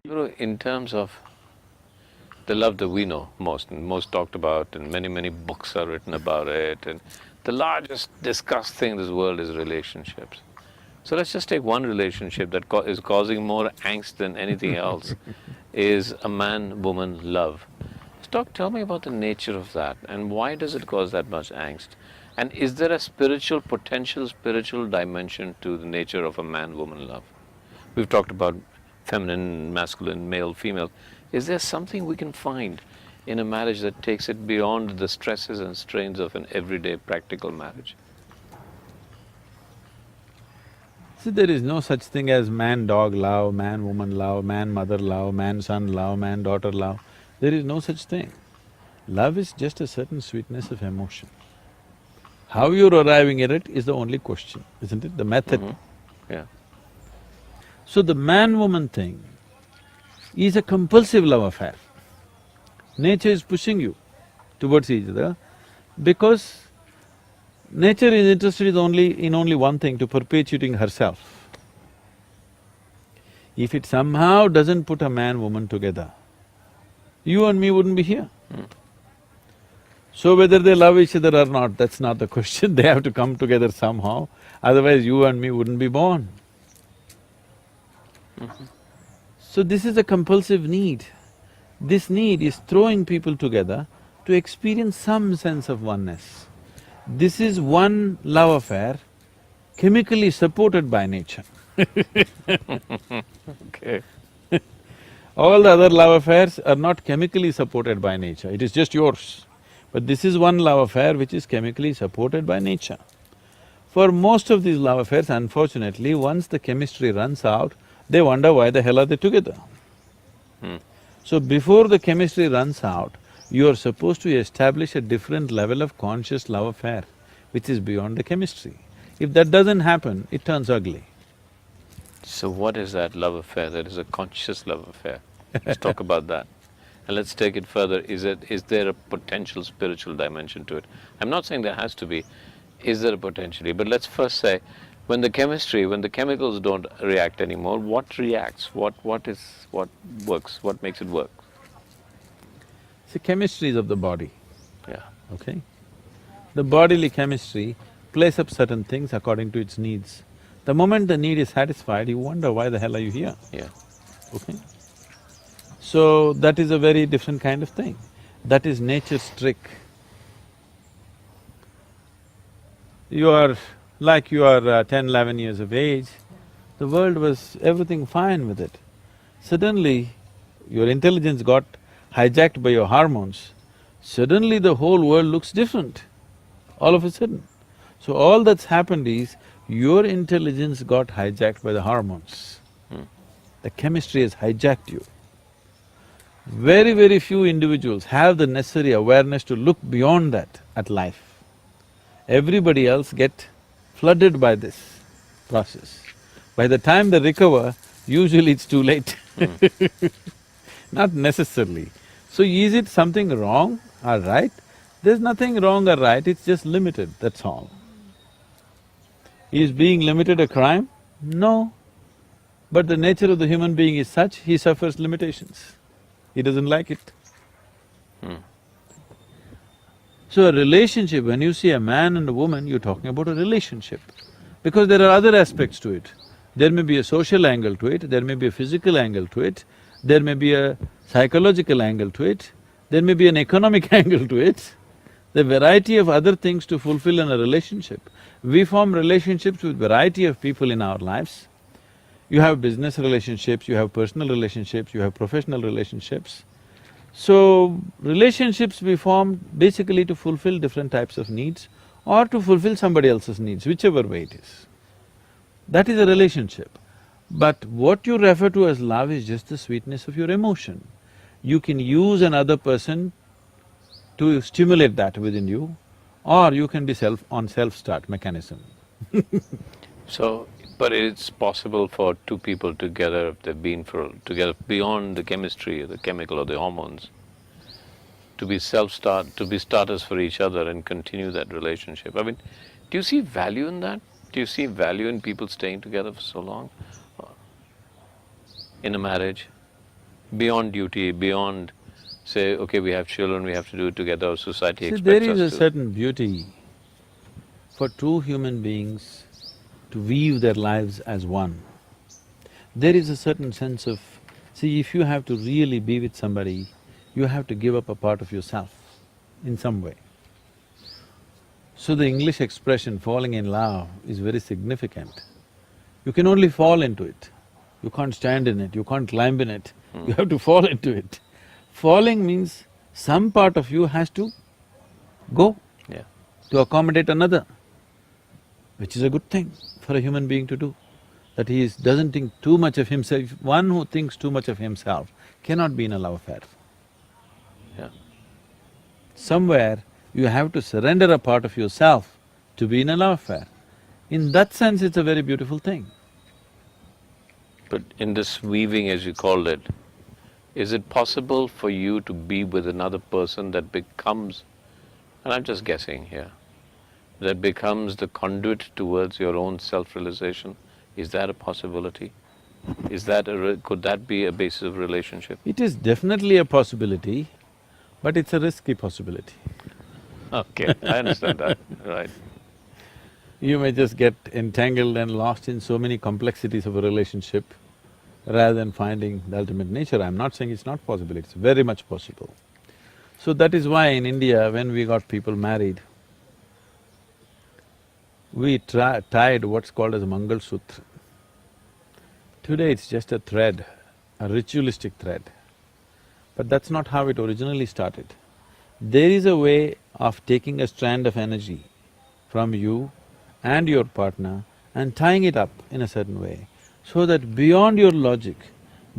In terms of the love that we know most, and most talked about, and many books are written about it, and the largest discussed thing in this world is relationships. So let's just take one relationship that is causing more angst than anything else, is a man-woman love. Tell me about the nature of that, and why does it cause that much angst? And is there a potential spiritual dimension to the nature of a man-woman love? We've talked about feminine, masculine, male, female. Is there something we can find in a marriage that takes it beyond the stresses and strains of an everyday practical marriage? See, there is no such thing as man-dog love, man-woman love, man-mother love, man-son love, man-daughter love. There is no such thing. Love is just a certain sweetness of emotion. How you're arriving at it is the only question, isn't it? The method. Yeah. So the man-woman thing is a compulsive love affair. Nature is pushing you towards each other because nature is interested in only one thing, to perpetuating herself. If it somehow doesn't put a man-woman together, you and me wouldn't be here. So whether they love each other or not, that's not the question, they have to come together somehow, otherwise you and me wouldn't be born. So this is a compulsive need. This need is throwing people together to experience some sense of oneness. This is one love affair chemically supported by nature. Okay. All the other love affairs are not chemically supported by nature, it is just yours. But this is one love affair which is chemically supported by nature. For most of these love affairs, unfortunately, once the chemistry runs out, they wonder why the hell are they together. So before the chemistry runs out, you are supposed to establish a different level of conscious love affair, which is beyond the chemistry. If that doesn't happen, it turns ugly. So what is that love affair that is a conscious love affair? Let's talk about that. And let's take it further. Is there a potential spiritual dimension to it? I'm not saying there has to be. Is there a potentially? But let's first say, when the chemicals don't react anymore, what reacts? What works? What makes it work? See, chemistry is of the body, Yeah. okay? The bodily chemistry plays up certain things according to its needs. The moment the need is satisfied, you wonder why the hell are you here, Yeah. okay? So that is a very different kind of thing. That is nature's trick. You are… like you are 10, 11 years of age, the world was everything fine with it. Suddenly, your intelligence got hijacked by your hormones, suddenly the whole world looks different, all of a sudden. So all that's happened is, your intelligence got hijacked by the hormones. The chemistry has hijacked you. Very few individuals have the necessary awareness to look beyond that at life. Everybody else get flooded by this process. By the time they recover, usually it's too late. Not necessarily. So is it something wrong or right? There's nothing wrong or right, it's just limited, that's all. Is being limited a crime? No. But the nature of the human being is such, he suffers limitations. He doesn't like it. So a relationship, when you see a man and a woman, you're talking about a relationship. Because there are other aspects to it. There may be a social angle to it, there may be a physical angle to it, there may be a psychological angle to it, there may be an economic angle to it. The variety of other things to fulfill in a relationship. We form relationships with variety of people in our lives. You have business relationships, you have personal relationships, you have professional relationships. So, relationships we form basically to fulfill different types of needs or to fulfill somebody else's needs, whichever way it is. That is a relationship. But what you refer to as love is just the sweetness of your emotion. You can use another person to stimulate that within you, or you can be on self-start mechanism. So, but it's possible for two people together, if they've been together beyond the chemistry or the chemical or the hormones, to be starters for each other and continue that relationship. I mean, do you see value in that? Do you see value in people staying together for so long in a marriage? beyond duty, beyond say, okay, we have children, we have to do it together, society See, expects there us is a to. certain beauty for two human beings to weave their lives as one. There is a certain sense of… See, if you have to really be with somebody, you have to give up a part of yourself in some way. So the English expression falling in love is very significant. You can only fall into it. You can't stand in it, you can't climb in it, you have to fall into it. Falling means some part of you has to go Yeah. to accommodate another, which is a good thing for a human being to do, that doesn't think too much of himself. One who thinks too much of himself cannot be in a love affair. Yeah. Somewhere you have to surrender a part of yourself to be in a love affair. In that sense, it's a very beautiful thing. But in this weaving, as you called it, is it possible for you to be with another person that becomes, and I'm just guessing here, that becomes the conduit towards your own self-realization? Is that a possibility? Could that be a basis of relationship? It is definitely a possibility, but it's a risky possibility. Okay, I understand that, right. You may just get entangled and lost in so many complexities of a relationship rather than finding the ultimate nature. I'm not saying it's not possible, it's very much possible. So that is why in India, when we got people married, we tied what's called as a Mangal Sutra. Today it's just a thread, a ritualistic thread. But that's not how it originally started. There is a way of taking a strand of energy from you and your partner and tying it up in a certain way, so that beyond your logic,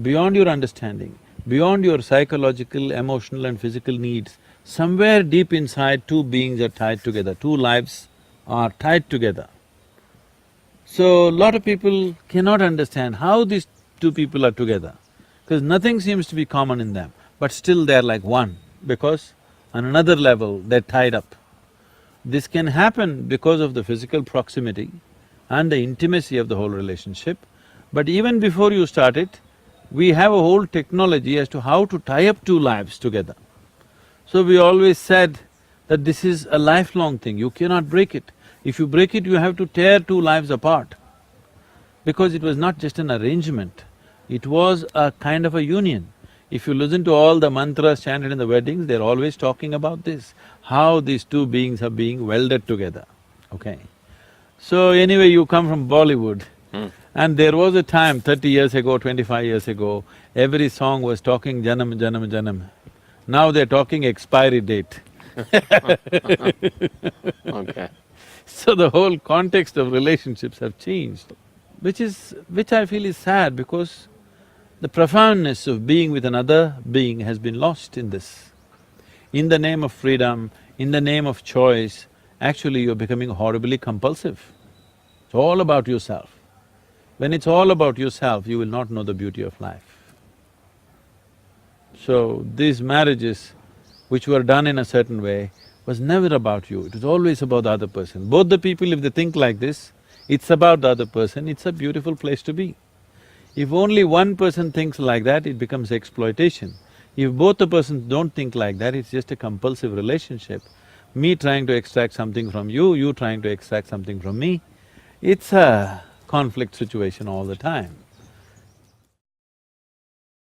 beyond your understanding, beyond your psychological, emotional and physical needs, somewhere deep inside two beings are tied together, two lives are tied together. So, a lot of people cannot understand how these two people are together, because nothing seems to be common in them, but still they're like one, because on another level they're tied up. This can happen because of the physical proximity and the intimacy of the whole relationship, but even before you start it, we have a whole technology as to how to tie up two lives together. So we always said that this is a lifelong thing, you cannot break it. If you break it, you have to tear two lives apart. Because it was not just an arrangement, it was a kind of a union. If you listen to all the mantras chanted in the weddings, they're always talking about this, how these two beings are being welded together, okay? So anyway, you come from Bollywood, and there was a time 30 years ago, 25 years ago, every song was talking Janam, Janam, Janam. Now they're talking expiry date. Okay. So the whole context of relationships have changed, which I feel is sad, because the profoundness of being with another being has been lost in this. In the name of freedom, in the name of choice, actually you're becoming horribly compulsive. It's all about yourself. When it's all about yourself, you will not know the beauty of life. So these marriages which were done in a certain way was never about you, it was always about the other person. Both the people, if they think like this, it's about the other person, it's a beautiful place to be. If only one person thinks like that, it becomes exploitation. If both the persons don't think like that, it's just a compulsive relationship. Me trying to extract something from you, you trying to extract something from me, it's a conflict situation all the time.